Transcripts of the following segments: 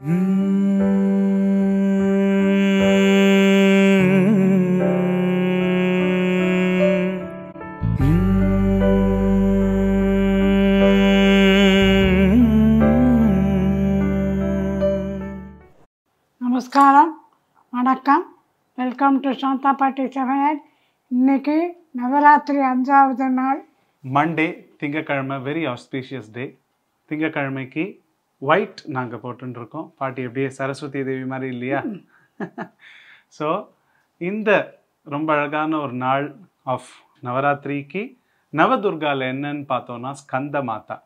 நமஸ்காரம், வணக்கம். Welcome to Shantha Paati சமையல். இன்னைக்கு நவராத்திரி 5வது நாள், மண்டே, திங்கக்கிழமை. Very auspicious day. திங்கக்கிழமைக்கு ஒயிட் நாங்கள் போட்டுருக்கோம். பாட்டி எப்படியே சரஸ்வதி தேவி மாதிரி இல்லையா? ஸோ இந்த ரொம்ப அழகான ஒரு நாள் ஆஃப் நவராத்திரிக்கு நவதுர்காவில் என்னன்னு பார்த்தோன்னா ஸ்கந்த மாதா.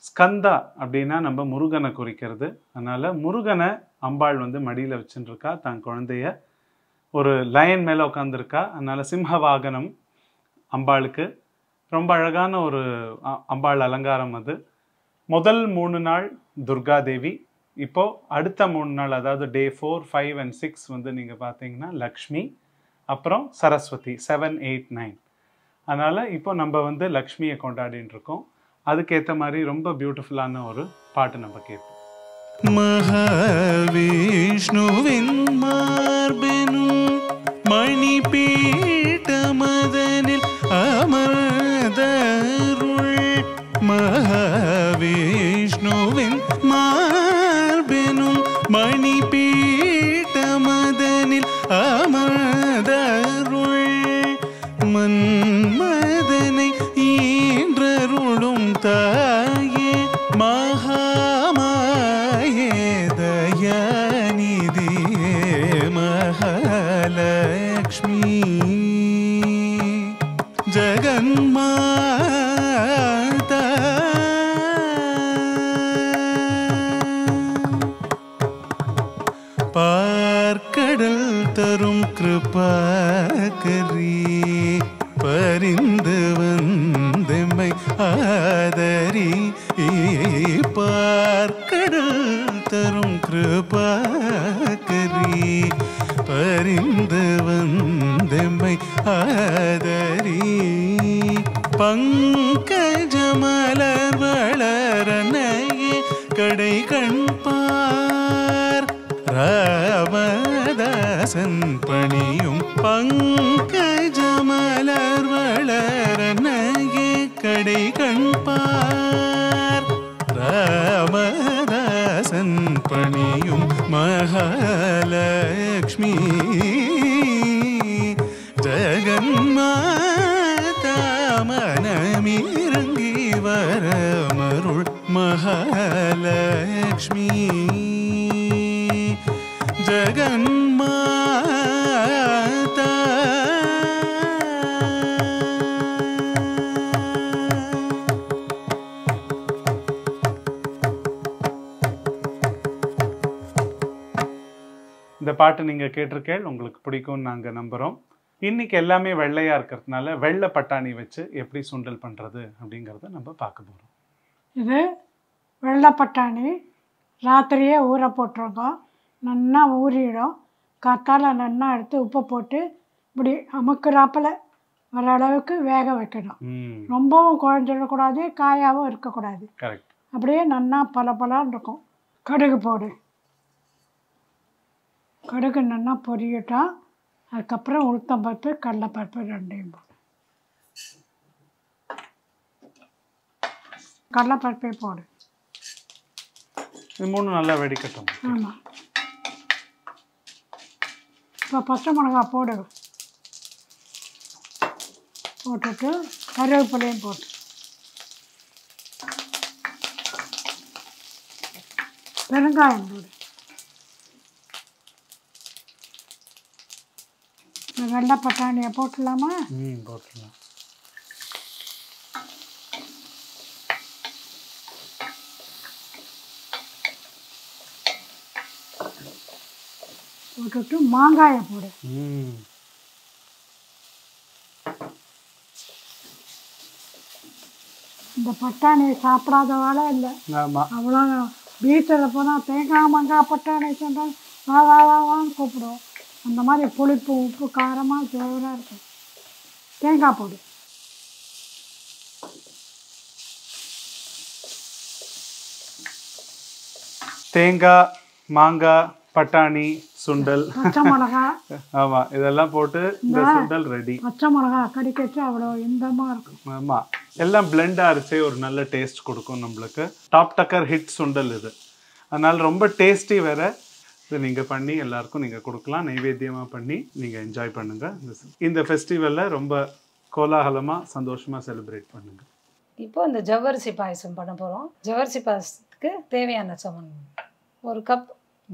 ஸ்கந்தா அப்படின்னா நம்ம முருகனை குறிக்கிறது. அதனால் முருகனை அம்பாள் மடியில் வச்சுருக்கா, தன் குழந்தைய ஒரு லயன் மேலே உட்காந்துருக்கா. அதனால் சிம்ஹ வாகனம் அம்பாளுக்கு. ரொம்ப அழகான ஒரு அம்பாள் அலங்காரம் அது. முதல் 3 நாள் துர்கா தேவி. இப்போது அடுத்த 3 நாள், அதாவது டே 4, 5 and 6 நீங்கள் பார்த்தீங்கன்னா லக்ஷ்மி, அப்புறம் சரஸ்வதி 7, 8, 9. அதனால் இப்போ நம்ம லக்ஷ்மியை கொண்டாடின்னு இருக்கோம். அதுக்கேற்ற மாதிரி ரொம்ப பியூட்டிஃபுல்லான ஒரு பாட்டு நம்ம கேட்போம். மகாவிஷ்ணுவின் மார்பெனும் மணிபீடமதனில் அமர்ந்தருள். மகாவிஷ்ணுவின் மார்பெனும் மணிபீடமதனில் அமர்ந்தருள். மன்மதனை ஈன்றருளும் தாயே மகாமாயே தயாநிதியே மகாலக்ஷ்மி. ஜகன்மாதா பார்க்கடல் தரும் கிருபாகரி. பரிந்து வந்தெம்மை ஆதரி. பார்க்கடல் தரும் கிருபாகரி. பரிந்து வந்தெம்மை ஆதரி. பங்கஜமலர் வளரனையே கடை கண்பார். ராமதாசன் பணியும் பங்கஜமலர் வளரனையே கடை கண்பார். ராமதாசன் பணியும் மகாலக்ஷ்மி. ஜகன்மாதா மனமிறங்கி வரமருள் மகாலக்ஷ்மி. ஜகன்மாதா இந்த பாட்டு நீங்கள் கேட்டிருக்கேன், உங்களுக்கு பிடிக்கும்னு நாங்கள் நம்புகிறோம். இன்றைக்கி எல்லாமே வெள்ளையாக இருக்கிறதுனால வெள்ளை பட்டாணி வச்சு எப்படி சுண்டல் பண்ணுறது அப்படிங்கிறத நம்ம பார்க்க போகிறோம். இது வெள்ளை பட்டாணி. ராத்திரியே ஊற போட்டிருக்கோம். நல்லா ஊறிடும். காத்தால நல்லா எடுத்து உப்பை போட்டு இப்படி அமுக்குறாப்பில் வர அளவுக்கு வேக வைக்கணும். ரொம்பவும் குழஞ்சிடக்கூடாது, காயாகவும் இருக்கக்கூடாது. கரெக்ட். அப்படியே நல்லா பலன்னு இருக்கும். கடுகு போடு. கடுகு நல்லா பொரியட்டும். அதுக்கப்புறம் உளுத்தம்பருப்பு, கடலைப்பருப்பு ரெண்டையும் போடு. கடலைப்பருப்பே போடு. இது 3 நல்லா வெடிக்கட்டும். ஆமாம். இப்போ பச்சை மிளகாய் போடு. போட்டுட்டு கருவேப்பிலையும் போட்டு பெருங்காயம் போடு. இந்த வெள்ளை பட்டாணியை போட்டுடலாமா? போட்டுடலாம். போட்டுட்டு மாங்காயை போடு. இந்த பட்டாணி சாப்பிடாதவாளே இல்லை. அவ்வளோ பீச்சில் போனால் தேங்காய் மாங்காய் பட்டாணி சொன்னால் வா வா வான்னு கூப்பிடுவோம். அந்த மாதிரி புளிப்பு உப்பு காரமாக ஜோராக இருக்கும். தேங்காய் போடு. தேங்காய் மாங்காய், பட்டாணி, சுண்டல், பச்சை மிளகா, ஆமாம், இதெல்லாம் போட்டு இந்த சுண்டல் ரெடி. பச்சை மிளகா கடிக்கச்சு அவ்வளோ இன்பமாக இருக்கும். ஆமாம், எல்லாம் பிளெண்டாக அரைச்சி ஒரு நல்ல டேஸ்ட் கொடுக்கும் நம்மளுக்கு. டாப் டக்கர் ஹிட் சுண்டல் இது. அதனால் ரொம்ப டேஸ்டி வேறு. இது நீங்கள் பண்ணி எல்லாருக்கும் நீங்கள் கொடுக்கலாம், நைவேத்தியமாக பண்ணி நீங்கள் என்ஜாய் பண்ணுங்கள். இந்த ஃபெஸ்டிவலில் ரொம்ப கோலாகலமாக சந்தோஷமாக செலிப்ரேட் பண்ணுங்கள். இப்போ இந்த ஜவ்வரிசி பாயசம் பண்ண போகிறோம். ஜவ்வரிசி பாயசத்துக்கு தேவையான சாமான்: 1 கப்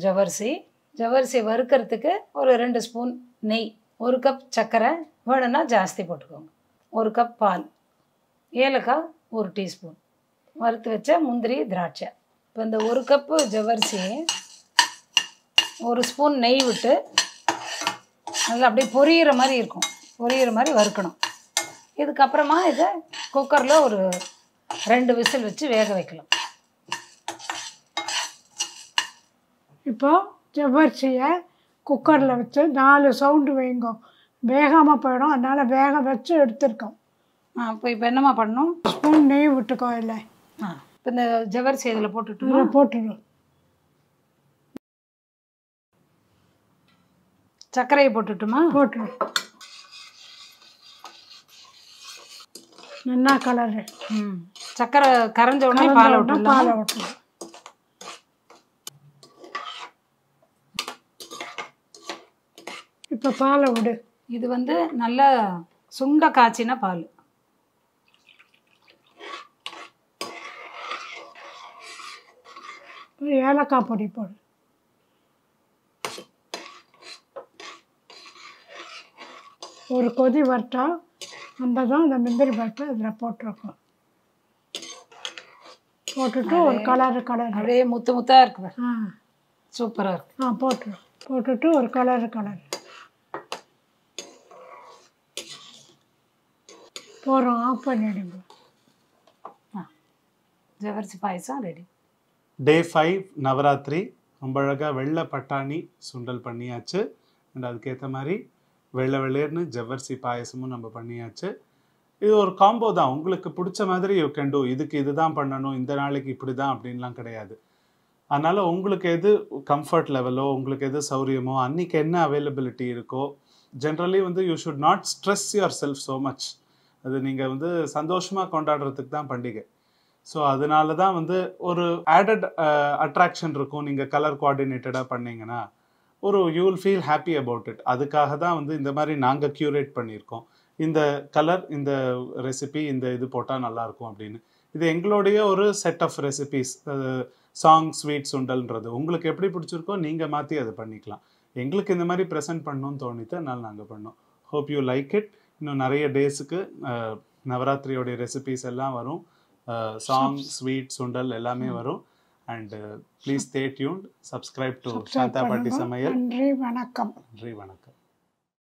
ஜவ்வரிசி வறுக்கிறதுக்கு ஒரு 2 ஸ்பூன் நெய், 1 கப் சர்க்கரை, வேணும்னா ஜாஸ்தி போட்டுக்கோங்க, 1 கப் பால், ஏலக்காய் 1 டீஸ்பூன், வறுத்து வச்ச முந்திரி, திராட்சை. இப்போ இந்த 1 கப்பு ஜவ்வரிசியை 1 ஸ்பூன் நெய் விட்டு நல்லா அப்படியே பொரியிற மாதிரி வறுக்கணும். இதுக்கப்புறமா இதை குக்கரில் ஒரு 2 விசில் வச்சு வேக வைக்கலாம். இப்போ ஜவ்வரிசியை குக்கரில் வச்சு 4 சவுண்டு வைங்க, வேகாமல் போயிடும். அதனால் வேக வச்சு எடுத்துருக்கோம். இப்போ என்னம்மா பண்ணணும்? ஸ்பூன் நெய் விட்டுக்கோ. இல்லை, இப்போ இந்த ஜவ்வரிசி இதில் போட்டுட்டு போட்டுடும். சர்க்கரையை போட்டுட்டுமா? போட்டுடும். நல்லா கலரு. சர்க்கரை கரைஞ்ச உடனே பாலை விட்டுடும். இப்போ பாலை விடு. இது வந்து நல்ல சுண்ட காய்ச்சின பால். ஏலக்காய் பொடி போடு. ஒரு கொதி வரட்டா வந்ததும் இந்த முந்திரி பருப்பு இதில் போட்டிருக்கோம். போட்டுட்டு ஒரு கலரு அப்படியே முத்தாக இருக்குது. சூப்பராக இருக்குது. போட்டுட்டு ஒரு கலரு போகிறோம். ஆஃப் பண்ணிடுங்க. ஜவ்வரிசி பாயசம் ரெடி. Day 5 நவராத்திரி. ரொம்ப அழகாக வெள்ளை பட்டாணி சுண்டல் பண்ணியாச்சு. அண்ட் அதுக்கேற்ற மாதிரி வெள்ளை வெள்ளையர்னு ஜவ்வரிசி பாயசமும் நம்ம பண்ணியாச்சு. இது ஒரு காம்போ தான். உங்களுக்கு பிடிச்ச மாதிரி யூ கேன் டூ. இதுக்கு இதுதான் பண்ணணும், இந்த நாளைக்கு இப்படி தான் அப்படின்லாம் கிடையாது. அதனால் உங்களுக்கு எது கம்ஃபர்ட் லெவலோ, உங்களுக்கு எது சௌரியமோ, அன்றைக்கி என்ன அவைலபிலிட்டி இருக்கோ, ஜென்ரலி வந்து you should not stress your self so much. அது நீங்கள் வந்து சந்தோஷமாக கொண்டாடுறதுக்கு தான் பண்டிகை. ஸோ அதனால தான் வந்து ஒரு ஆடட் அட்ராக்ஷன் இருக்கும். நீங்கள் கலர் கோஆர்டினேட்டடாக பண்ணிங்கன்னா you will feel happy about it. அதுக்காக தான் வந்து இந்த மாதிரி நாங்கள் க்யூரேட் பண்ணியிருக்கோம். இந்த கலர், இந்த ரெசிபி, இந்த இது போட்டால் நல்லாயிருக்கும் அப்படின்னு. இது எங்களுடைய ஒரு செட் ஆஃப் ரெசிபீஸ். சாங் ஸ்வீட் சுண்டல்ன்றது உங்களுக்கு எப்படி பிடிச்சிருக்கோ நீங்கள் மாற்றி அதை பண்ணிக்கலாம். எங்களுக்கு இந்த மாதிரி ப்ரெசென்ட் பண்ணணும்னு தோணித்து, அதனால் நாங்கள் பண்ணோம். Hope you like it. இன்னும் நிறைய டேஸுக்கு நவராத்திரியோடைய ரெசிபீஸ் எல்லாம் வரும். சாங், ஸ்வீட், சுண்டல் எல்லாமே வரும். And please stay tuned. Subscribe to Shantha Paati Samayal. நன்றி, வணக்கம். நன்றி, வணக்கம்.